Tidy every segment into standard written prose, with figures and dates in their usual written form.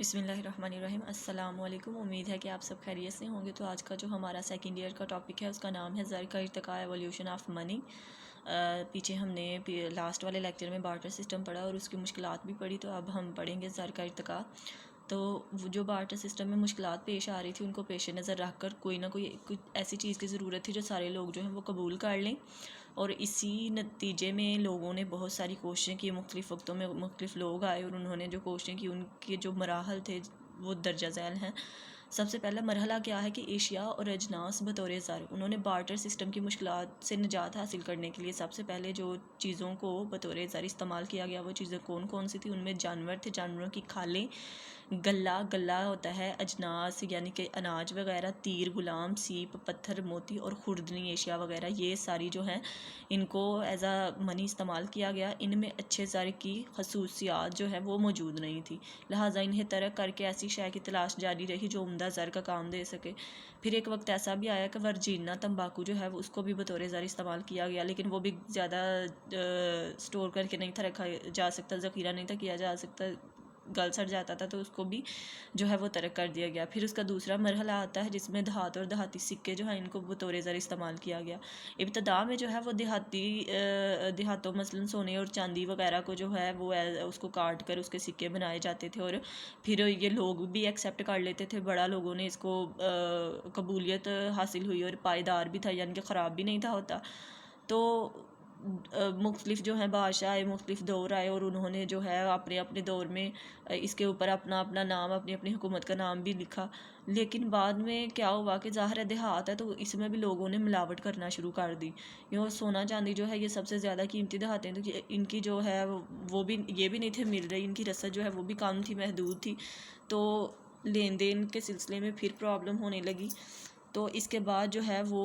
بسم اللہ الرحمن الرحیم۔ السلام علیکم، امید ہے کہ آپ سب خیریت سے ہوں گے۔ تو آج کا جو ہمارا سیکنڈ ایئر کا ٹاپک ہے اس کا نام ہے زر کا ارتقاء ایولیوشن آف منی۔ پیچھے ہم نے لاسٹ والے لیکچر میں بارٹر سسٹم پڑھا اور اس کی مشکلات بھی پڑھی، تو اب ہم پڑھیں گے زر کا ارتقاء۔ تو جو بارٹر سسٹم میں مشکلات پیش آ رہی تھی ان کو پیش نظر رکھ کر کوئی نہ کوئی ایسی چیز کی ضرورت تھی جو سارے لوگ جو ہیں وہ قبول کر لیں، اور اسی نتیجے میں لوگوں نے بہت ساری کوششیں کی۔ مختلف وقتوں میں مختلف لوگ آئے اور انہوں نے جو کوششیں کی ان کے جو مراحل تھے وہ درجہ ذیل ہیں۔ سب سے پہلا مرحلہ کیا ہے کہ اشیاء اور اجناس بطور زر، انہوں نے بارٹر سسٹم کی مشکلات سے نجات حاصل کرنے کے لیے سب سے پہلے جو چیزوں کو بطور زر استعمال کیا گیا وہ چیزیں کون کون سی تھی؟ ان میں جانور تھے، جانوروں کی کھالیں، گلہ ہوتا ہے اجناس یعنی کہ اناج وغیرہ، تیر، غلام، سیپ، پتھر، موتی اور خوردنی اشیاء وغیرہ، یہ ساری جو ہیں ان کو ایز اے منی استعمال کیا گیا۔ ان میں اچھے زر کی خصوصیات جو ہے وہ موجود نہیں تھی، لہٰذا انہیں ترک کر کے ایسی شے کی تلاش جاری رہی جو عمدہ زر کا کام دے سکے۔ پھر ایک وقت ایسا بھی آیا کہ ورجینا تمباکو جو ہے اس کو بھی بطور زر استعمال کیا گیا، لیکن وہ بھی زیادہ سٹور کر کے نہیں تھا رکھا جا سکتا، ذخیرہ نہیں تھا کیا جا سکتا، گل سڑ جاتا تھا، تو اس کو بھی جو ہے وہ ترک کر دیا گیا۔ پھر اس کا دوسرا مرحلہ آتا ہے جس میں دھات اور دہاتی سکے جو ہیں ان کو بطور زر استعمال کیا گیا۔ ابتدا میں جو ہے وہ دیہاتوں مثلاً سونے اور چاندی وغیرہ کو جو ہے وہ اس کو کاٹ کر اس کے سکے بنائے جاتے تھے، اور پھر یہ لوگ بھی ایکسیپٹ کر لیتے تھے، بڑا لوگوں نے اس کو قبولیت حاصل ہوئی اور پائیدار بھی تھا، یعنی کہ خراب بھی نہیں تھا ہوتا۔ تو مختلف جو ہیں بادشاہ آئے، مختلف دور آئے، اور انہوں نے جو ہے اپنے اپنے دور میں اس کے اوپر اپنا اپنا نام، اپنی اپنی حکومت کا نام بھی لکھا۔ لیکن بعد میں کیا ہوا کہ ظاہر دیہات ہے تو اس میں بھی لوگوں نے ملاوٹ کرنا شروع کر دی۔ یوں سونا چاندی جو ہے یہ سب سے زیادہ قیمتی دہاتیں تو ان کی جو ہے وہ بھی یہ بھی نہیں تھے مل رہی، ان کی رسد جو ہے وہ بھی کم تھی، محدود تھی، تو لین دین کے سلسلے میں پھر پرابلم ہونے لگی۔ تو اس کے بعد جو ہے وہ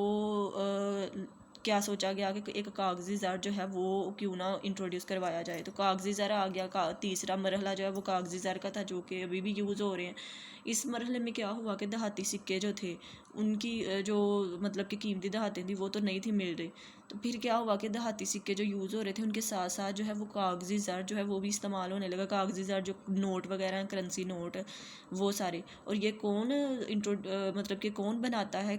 کیا سوچا گیا کہ ایک کاغذی زر جو ہے وہ کیوں نہ انٹروڈیوس کروایا جائے، تو کاغذی زر آ گیا۔ تیسرا مرحلہ جو ہے وہ کاغذی زر کا تھا جو کہ ابھی بھی یوز ہو رہے ہیں۔ اس مرحلے میں کیا ہوا کہ دہاتی سکے جو تھے ان کی جو مطلب کہ قیمتی دہاتیں تھیں وہ تو نہیں تھی مل رہی، تو پھر کیا ہوا کہ دہاتی سکے جو یوز ہو رہے تھے ان کے ساتھ ساتھ جو ہے وہ کاغذی زر جو ہے وہ بھی استعمال ہونے لگا۔ کاغذی زر جو نوٹ وغیرہ ہیں، کرنسی نوٹ، وہ سارے، اور یہ کون مطلب کہ کون بناتا ہے،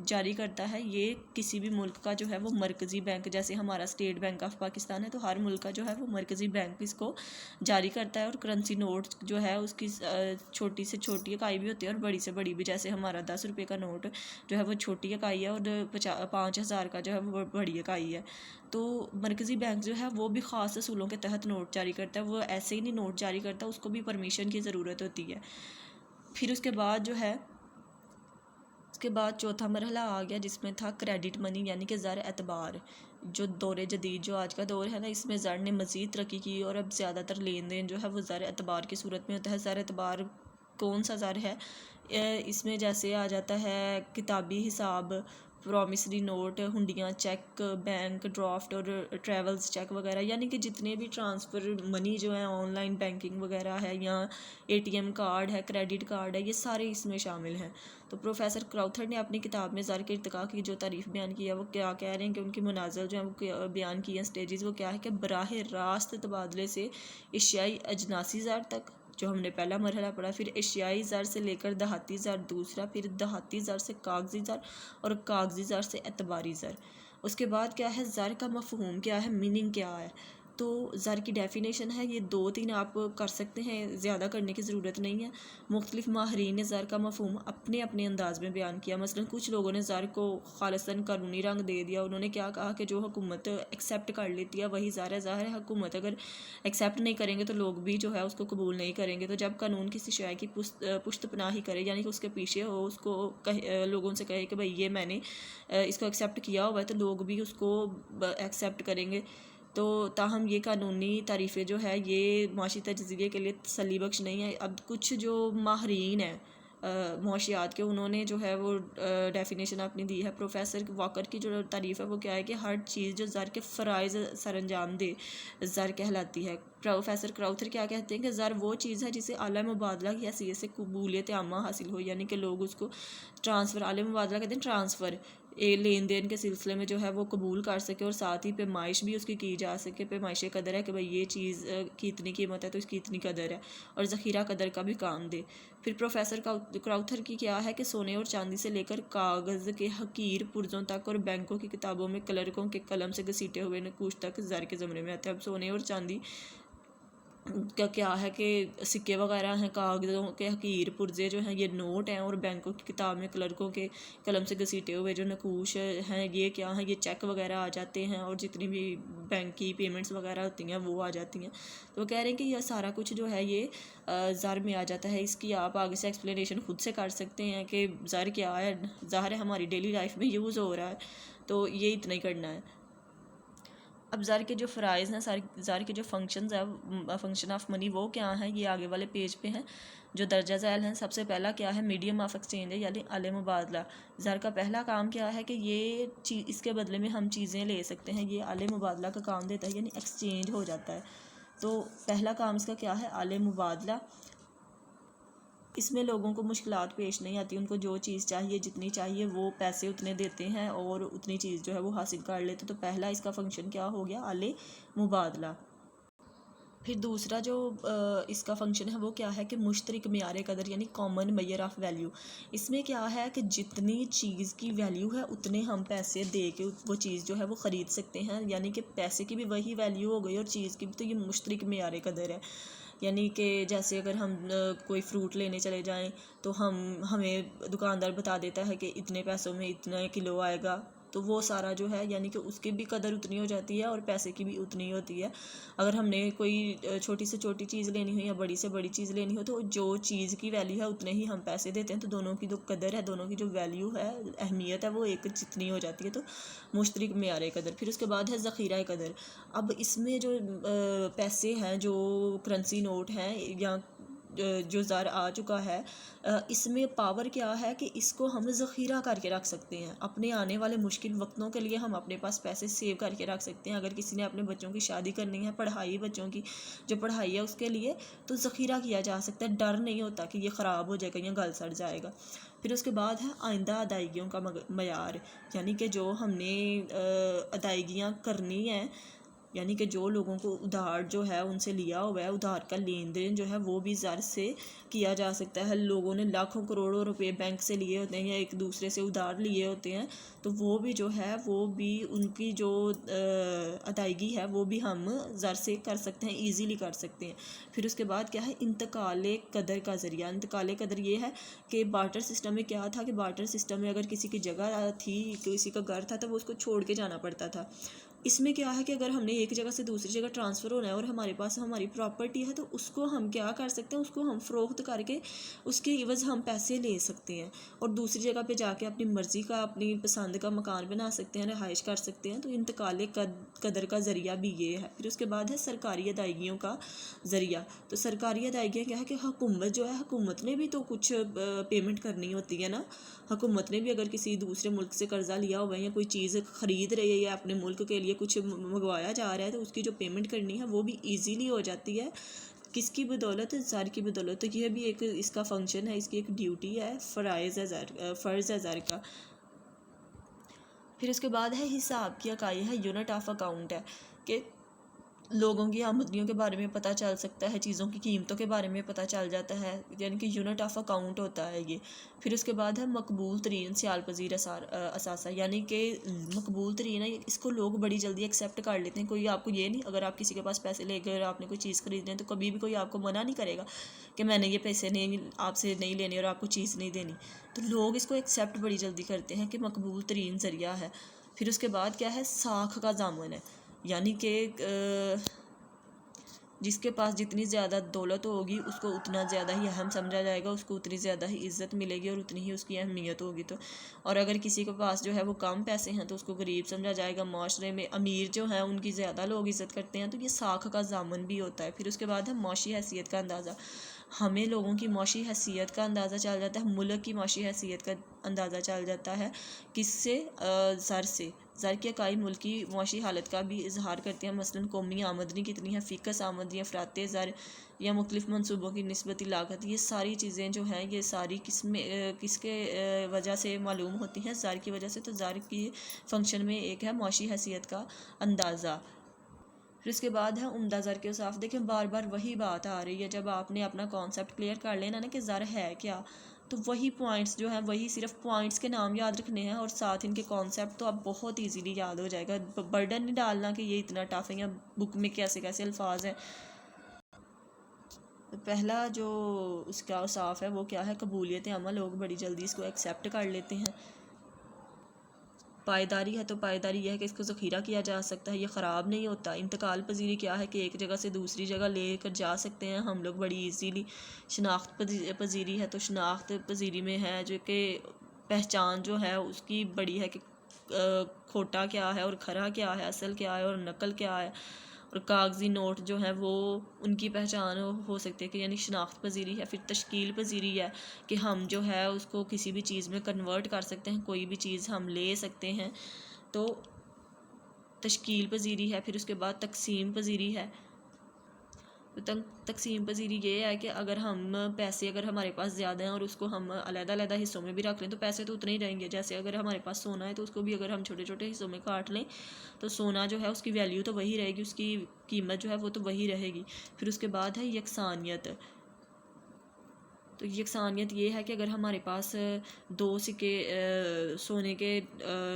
جاری کرتا ہے؟ یہ کسی بھی ملک کا جو ہے وہ مرکزی بینک، جیسے ہمارا اسٹیٹ بینک آف پاکستان ہے، تو ہر ملک کا جو ہے وہ مرکزی بینک اس کو جاری کرتا ہے۔ اور کرنسی نوٹ جو ہے اس کی چھوٹی سے چھوٹی اکائی بھی ہوتی ہے اور بڑی سے بڑی بھی، جیسے ہمارا 10 روپے کا نوٹ جو ہے وہ چھوٹی اکائی ہے اور 5000 کا جو ہے وہ بڑی اکائی ہے۔ تو مرکزی بینک جو ہے وہ بھی خاص اصولوں کے تحت نوٹ جاری کرتا ہے، وہ ایسے ہی نہیں نوٹ جاری کرتا، اس کو بھی پرمیشن کی ضرورت ہوتی ہے۔ پھر اس کے بعد جو ہے اس کے بعد چوتھا مرحلہ آ گیا جس میں تھا کریڈٹ منی، یعنی کہ زر اعتبار۔ جو دور جدید جو آج کا دور ہے نا، اس میں زر نے مزید ترقی کی اور اب زیادہ تر لین دین جو ہے وہ زر اعتبار کی صورت میں ہوتا ہے۔ زر اعتبار کون سا زر ہے؟ اس میں جیسے آ جاتا ہے کتابی حساب، پرومسری نوٹ، ہنڈیاں، چیک، بینک ڈرافٹ اور ٹریولز چیک وغیرہ، یعنی کہ جتنے بھی ٹرانسفر منی جو ہیں، آن لائن بینکنگ وغیرہ ہے، یا اے ٹی ایم کارڈ ہے، کریڈٹ کارڈ ہے، یہ سارے اس میں شامل ہیں۔ تو پروفیسر کراؤتھر نے اپنی کتاب میں زر کے ارتقاء کی جو تعریف بیان کی ہے وہ کیا کہہ رہے ہیں کہ ان کی منازل جو ہیں وہ بیان کی ہیں سٹیجز، وہ کیا ہے کہ براہ راست تبادلے سے اشیائی اجناسی زر تک جو ہم نے پہلا مرحلہ پڑھا، پھر اشیائی زر سے لے کر دہاتی زر دوسرا، پھر دہاتی زر سے کاغذی زر اور کاغذی زر سے اعتباری زر۔ اس کے بعد کیا ہے زر کا مفہوم کیا ہے، میننگ کیا ہے؟ تو زر کی ڈیفینیشن ہے، یہ 2-3 آپ کر سکتے ہیں، زیادہ کرنے کی ضرورت نہیں ہے۔ مختلف ماہرین نے زر کا مفہوم اپنے اپنے انداز میں بیان کیا۔ مثلا کچھ لوگوں نے زر کو خالصاً قانونی رنگ دے دیا، انہوں نے کیا کہا کہ جو حکومت ایکسیپٹ کر لیتی ہے وہی زر ہے۔ ظاہر ہے حکومت اگر ایکسیپٹ نہیں کریں گے تو لوگ بھی جو ہے اس کو قبول نہیں کریں گے، تو جب قانون کسی شے کی پشت پناہی کرے، یعنی کہ اس کے پیچھے ہو، اس کو لوگوں سے کہے کہ بھئی یہ میں نے اس کو ایکسیپٹ کیا ہوا ہے، تو لوگ بھی اس کو ایکسیپٹ کریں گے۔ تو تاہم یہ قانونی تعریفیں جو ہے یہ معاشی تجزیے کے لیے تسلی بخش نہیں ہے۔ اب کچھ جو ماہرین ہیں معاشیات کے، انہوں نے جو ہے وہ ڈیفینیشن اپنی دی ہے۔ پروفیسر واکر کی جو تعریف ہے وہ کیا ہے کہ ہر چیز جو زر کے فرائض سر انجام دے زر کہلاتی ہے۔ پروفیسر کراؤتھر کیا کہتے ہیں کہ زر وہ چیز ہے جسے اعلیٰ مبادلہ کی حیثیت سے قبولیت عامہ حاصل ہو، یعنی کہ لوگ اس کو ٹرانسفر، اعلیٰ مبادلہ کہتے ہیں ٹرانسفر، لین دین کے سلسلے میں جو ہے وہ قبول کر سکے، اور ساتھ ہی پیمائش بھی اس کی جا سکے. پیمائش قدر ہے کہ بھائی یہ چیز کی اتنی قیمت ہے تو اس کی اتنی قدر ہے، اور ذخیرہ قدر کا بھی کام دے. پھر پروفیسر کراؤتھر کی کیا ہے کہ سونے اور چاندی سے لے کر کاغذ کے حقیر پرزوں تک اور بینکوں کی کتابوں میں کلرکوں کے قلم سے گھسیٹے ہوئے نقوش تک زر کے زمرے میں آتے ہیں. اب سونے اور چاندی کا کیا ہے کہ سکے وغیرہ ہیں، کاغذوں کے حقیر پرزے جو ہیں یہ نوٹ ہیں، اور بینکوں کی کتاب میں کلرکوں کے قلم سے گھسیٹے ہوئے جو نقوش ہیں یہ کیا ہیں، یہ چیک وغیرہ آ جاتے ہیں، اور جتنی بھی بینک کی پیمنٹس وغیرہ ہوتی ہیں وہ آ جاتی ہیں. تو وہ کہہ رہے ہیں کہ یہ سارا کچھ جو ہے یہ زر میں آ جاتا ہے. اس کی آپ آگے سے ایکسپلینیشن خود سے کر سکتے ہیں کہ زر کیا ہے. ظاہر ہے ہماری ڈیلی لائف میں یوز ہو رہا ہے، تو یہ اتنا ہی کرنا ہے. اب زر کے جو فرائض ہیں، زر کے جو فنکشنز ہیں، فنکشن آف منی وہ کیا ہیں، یہ آگے والے پیج پہ ہیں جو درجہ ذیل ہیں. سب سے پہلا کیا ہے، میڈیم آف ایکسچینج ہے، یعنی اعلی مبادلہ. زر کا پہلا کام کیا ہے کہ یہ اس کے بدلے میں ہم چیزیں لے سکتے ہیں، یہ اعلی مبادلہ کا کام دیتا ہے، یعنی ایکسچینج ہو جاتا ہے. تو پہلا کام اس کا کیا ہے، اعلی مبادلہ. اس میں لوگوں کو مشکلات پیش نہیں آتی، ان کو جو چیز چاہیے جتنی چاہیے وہ پیسے اتنے دیتے ہیں اور اتنی چیز جو ہے وہ حاصل کر لیتے. تو پہلا اس کا فنکشن کیا ہو گیا، اعلی مبادلہ. پھر دوسرا جو اس کا فنکشن ہے وہ کیا ہے کہ مشترک معیار قدر، یعنی کامن میئر آف ویلیو. اس میں کیا ہے کہ جتنی چیز کی ویلیو ہے اتنے ہم پیسے دے کے وہ چیز جو ہے وہ خرید سکتے ہیں، یعنی کہ پیسے کی بھی وہی ویلیو ہو گئی اور چیز کی بھی. تو یہ مشترک معیار قدر ہے. یعنی کہ جیسے اگر ہم کوئی فروٹ لینے چلے جائیں تو ہمیں دکاندار بتا دیتا ہے کہ اتنے پیسوں میں اتنا کلو آئے گا، تو وہ سارا جو ہے یعنی کہ اس کی بھی قدر اتنی ہو جاتی ہے اور پیسے کی بھی اتنی ہوتی ہے. اگر ہم نے کوئی چھوٹی سے چھوٹی چیز لینی ہو یا بڑی سے بڑی چیز لینی ہو تو جو چیز کی ویلیو ہے اتنے ہی ہم پیسے دیتے ہیں. تو دونوں کی جو قدر ہے، دونوں کی جو ویلیو ہے، اہمیت ہے، وہ ایک جتنی ہو جاتی ہے. تو مشترک معیار قدر. پھر اس کے بعد ہے ذخیرہ قدر. اب اس میں جو پیسے ہیں، جو کرنسی نوٹ ہیں یا جو زر آ چکا ہے، اس میں پاور کیا ہے کہ اس کو ہم ذخیرہ کر کے رکھ سکتے ہیں. اپنے آنے والے مشکل وقتوں کے لیے ہم اپنے پاس پیسے سیو کر کے رکھ سکتے ہیں. اگر کسی نے اپنے بچوں کی شادی کرنی ہے، پڑھائی بچوں کی جو پڑھائی ہے اس کے لیے، تو ذخیرہ کیا جا سکتا ہے. ڈر نہیں ہوتا کہ یہ خراب ہو جائے گا یا گل سڑ جائے گا. پھر اس کے بعد ہے آئندہ ادائیگیوں کا معیار، یعنی کہ جو ہم نے ادائیگیاں کرنی ہیں، یعنی کہ جو لوگوں کو ادھار جو ہے ان سے لیا ہوا ہے، ادھار کا لین دین جو ہے وہ بھی زر سے کیا جا سکتا ہے. لوگوں نے لاکھوں کروڑوں روپے بینک سے لیے ہوتے ہیں یا ایک دوسرے سے ادھار لیے ہوتے ہیں، تو وہ بھی جو ہے وہ بھی ان کی جو ادائیگی ہے وہ بھی ہم زر سے کر سکتے ہیں، ایزیلی کر سکتے ہیں. پھر اس کے بعد کیا ہے، انتقال قدر کا ذریعہ. انتقال قدر یہ ہے کہ بارٹر سسٹم میں کیا تھا کہ بارٹر سسٹم میں اگر کسی کی جگہ تھی، کسی کا گھر تھا، تو وہ اس کو چھوڑ کے جانا پڑتا تھا. اس میں کیا ہے کہ اگر ہم نے ایک جگہ سے دوسری جگہ ٹرانسفر ہونا ہے اور ہمارے پاس ہماری پراپرٹی ہے، تو اس کو ہم کیا کر سکتے ہیں، اس کو ہم فروخت کر کے اس کے عوض ہم پیسے لے سکتے ہیں اور دوسری جگہ پہ جا کے اپنی مرضی کا، اپنی پسند کا مکان بنا سکتے ہیں، رہائش کر سکتے ہیں. تو انتقال قدر کا ذریعہ بھی یہ ہے. پھر اس کے بعد ہے سرکاری ادائیگیوں کا ذریعہ. تو سرکاری ادائیگیاں کیا ہے کہ حکومت جو ہے، حکومت نے بھی تو کچھ پیمنٹ کرنی ہوتی ہے نا. حکومت نے بھی اگر کسی دوسرے ملک سے قرضہ لیا ہوا ہے یا کوئی چیز خرید رہی ہے یا اپنے ملک کے لیے کچھ منگوایا جا رہا ہے، تو اس کی جو پیمنٹ کرنی ہے وہ بھی ایزیلی ہو جاتی ہے. کس کی بدولت؟ زر کی بدولت. تو یہ بھی ایک اس کا فنکشن ہے، اس کی ایک ڈیوٹی ہے، فرض ہے زر کا. پھر اس کے بعد ہے حساب کی اکائی ہے، یونٹ آف اکاؤنٹ ہے کہ لوگوں کی آمدنیوں کے بارے میں پتہ چل سکتا ہے، چیزوں کی قیمتوں کے بارے میں پتہ چل جاتا ہے، یعنی کہ یونٹ آف اکاؤنٹ ہوتا ہے یہ. پھر اس کے بعد ہے مقبول ترین سیال پذیر اثاثہ، یعنی کہ مقبول ترین ہے، اس کو لوگ بڑی جلدی ایکسیپٹ کر لیتے ہیں. کوئی آپ کو یہ نہیں، اگر آپ کسی کے پاس پیسے لے گئے اور آپ نے کوئی چیز خرید لیں تو کبھی بھی کوئی آپ کو منع نہیں کرے گا کہ میں نے یہ پیسے نہیں آپ سے نہیں لینے اور آپ کو چیز نہیں دینی. تو لوگ اس کو ایکسیپٹ بڑی جلدی کرتے ہیں کہ مقبول ترین ذریعہ ہے. پھر اس کے بعد کیا ہے، ساکھ کا ضامن ہے، یعنی کہ جس کے پاس جتنی زیادہ دولت ہوگی اس کو اتنا زیادہ ہی اہم سمجھا جائے گا، اس کو اتنی زیادہ ہی عزت ملے گی اور اتنی ہی اس کی اہمیت ہوگی. تو اور اگر کسی کے پاس جو ہے وہ کم پیسے ہیں تو اس کو غریب سمجھا جائے گا. معاشرے میں امیر جو ہیں ان کی زیادہ لوگ عزت کرتے ہیں. تو یہ ساکھ کا ضامن بھی ہوتا ہے. پھر اس کے بعد ہے معاشی حیثیت کا اندازہ. ہمیں لوگوں کی معاشی حیثیت کا اندازہ چل جاتا ہے، ملک کی معاشی حیثیت کا اندازہ چل جاتا ہے کس سے؟ زر سے. زر کے عقائد ملک کی معاشی حالت کا بھی اظہار کرتے ہیں، مثلاً قومی آمدنی کتنی ہے، فیکس آمدنی، افراط زر یا مختلف منصوبوں کی نسبتی لاگت، یہ ساری چیزیں جو ہیں یہ ساری کس کے وجہ سے معلوم ہوتی ہیں؟ زر کی وجہ سے۔ تو زر کی فنکشن میں ایک ہے معاشی حیثیت کا اندازہ۔ پھر اس کے بعد ہے عمدہ زر کے اوصاف۔ دیکھیں بار بار وہی بات آ رہی ہے، جب آپ نے اپنا کانسیپٹ کلیئر کر لینا نا کہ زر ہے کیا، تو وہی پوائنٹس جو ہیں وہی صرف پوائنٹس کے نام یاد رکھنے ہیں اور ساتھ ان کے کانسیپٹ تو اب بہت ایزیلی یاد ہو جائے گا۔ برڈن نہیں ڈالنا کہ یہ اتنا ٹف ہے یا بک میں کیسے کیسے الفاظ ہیں۔ پہلا جو اس کا اوصاف ہے وہ کیا ہے؟ قبولیت عمل، لوگ بڑی جلدی اس کو ایکسیپٹ کر لیتے ہیں۔ پائیداری ہے، تو پائیداری یہ ہے کہ اس کو ذخیرہ کیا جا سکتا ہے، یہ خراب نہیں ہوتا۔ انتقال پذیری کیا ہے؟ کہ ایک جگہ سے دوسری جگہ لے کر جا سکتے ہیں ہم لوگ بڑی ایزیلی۔ شناخت پذیری ہے، تو شناخت پذیری میں ہے جو کہ پہچان جو ہے اس کی بڑی ہے کہ کھوٹا کیا ہے اور کھرا کیا ہے، اصل کیا ہے اور نقل کیا ہے، اور کاغذی نوٹ جو ہیں وہ ان کی پہچان ہو سکتی ہے کہ یعنی شناخت پذیری ہے۔ پھر تشکیل پذیری ہے کہ ہم جو ہے اس کو کسی بھی چیز میں کنورٹ کر سکتے ہیں، کوئی بھی چیز ہم لے سکتے ہیں، تو تشکیل پذیری ہے۔ پھر اس کے بعد تقسیم پذیری ہے۔ تقسیم پذیری یہ ہے کہ اگر ہم پیسے اگر ہمارے پاس زیادہ ہیں اور اس کو ہم علیحدہ علیحدہ حصوں میں بھی رکھ لیں تو پیسے تو اتنے ہی رہیں گے۔ جیسے اگر ہمارے پاس سونا ہے تو اس کو بھی اگر ہم چھوٹے چھوٹے حصوں میں کاٹ لیں تو سونا جو ہے اس کی ویلیو تو وہی رہے گی، اس کی قیمت جو ہے وہ تو وہی رہے گی۔ پھر اس کے بعد ہے یکسانیت۔ تو یکسانیت یہ ہے کہ اگر ہمارے پاس دو سکے سونے کے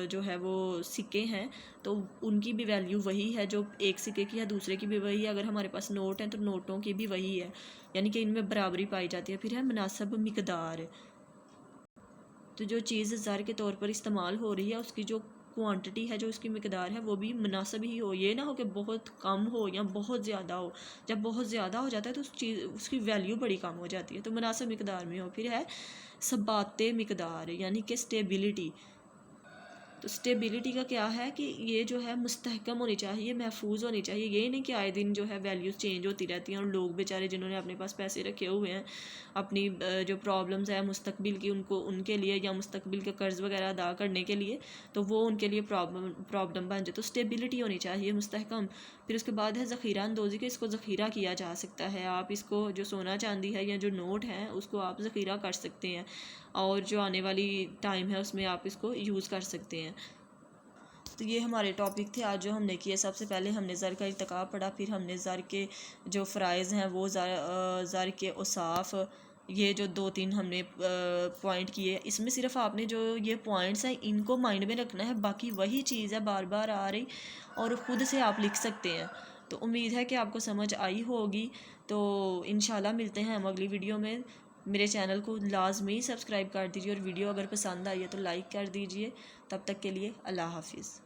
جو ہے وہ سکے ہیں تو ان کی بھی ویلیو وہی ہے جو ایک سکے کی ہے، دوسرے کی بھی وہی ہے۔ اگر ہمارے پاس نوٹ ہیں تو نوٹوں کی بھی وہی ہے، یعنی کہ ان میں برابری پائی جاتی ہے۔ پھر ہے مناسب مقدار۔ تو جو چیز زر کے طور پر استعمال ہو رہی ہے اس کی جو کوانٹٹی ہے، جو اس کی مقدار ہے وہ بھی مناسب ہی ہو، یہ نہ ہو کہ بہت کم ہو یا بہت زیادہ ہو۔ جب بہت زیادہ ہو جاتا ہے تو اس کی ویلیو بڑی کم ہو جاتی ہے، تو مناسب مقدار میں ہو۔ پھر ہے ثبات مقدار یعنی کہ اسٹیبلٹی۔ تو اسٹیبلٹی کا کیا ہے کہ یہ جو ہے مستحکم ہونی چاہیے، محفوظ ہونی چاہیے، یہ نہیں کہ آئے دن جو ہے ویلیوز چینج ہوتی رہتی ہیں اور لوگ بیچارے جنہوں نے اپنے پاس پیسے رکھے ہوئے ہیں اپنی جو پرابلمز ہیں مستقبل کی ان کے لیے یا مستقبل کے قرض وغیرہ ادا کرنے کے لیے، تو وہ ان کے لیے پرابلم بن جائے۔ تو اسٹیبلٹی ہونی چاہیے، مستحکم۔ پھر اس کے بعد ہے ذخیرہ اندوزی، کہ اس کو ذخیرہ کیا جا سکتا ہے، آپ اس کو جو سونا چاندی ہے یا جو نوٹ ہیں اس کو آپ ذخیرہ کر سکتے ہیں اور جو آنے والی ٹائم ہے اس میں آپ اس کو یوز کر سکتے ہیں۔ تو یہ ہمارے ٹاپک تھے آج جو ہم نے کیے۔ سب سے پہلے ہم نے زر کا ارتقا پڑھا، پھر ہم نے زر کے جو فرائض ہیں وہ زر کے اوصاف، یہ جو 2-3 ہم نے پوائنٹ کیے، اس میں صرف آپ نے جو یہ پوائنٹس ہیں ان کو مائنڈ میں رکھنا ہے، باقی وہی چیز ہے بار بار آ رہی اور خود سے آپ لکھ سکتے ہیں۔ تو امید ہے کہ آپ کو سمجھ آئی ہوگی۔ تو انشاءاللہ ملتے ہیں ہم اگلی ویڈیو میں۔ میرے چینل کو لازمی سبسکرائب کر دیجیے اور ویڈیو اگر پسند آئی ہے تو لائک کر دیجیے۔ تب تک کے لیے اللہ حافظ۔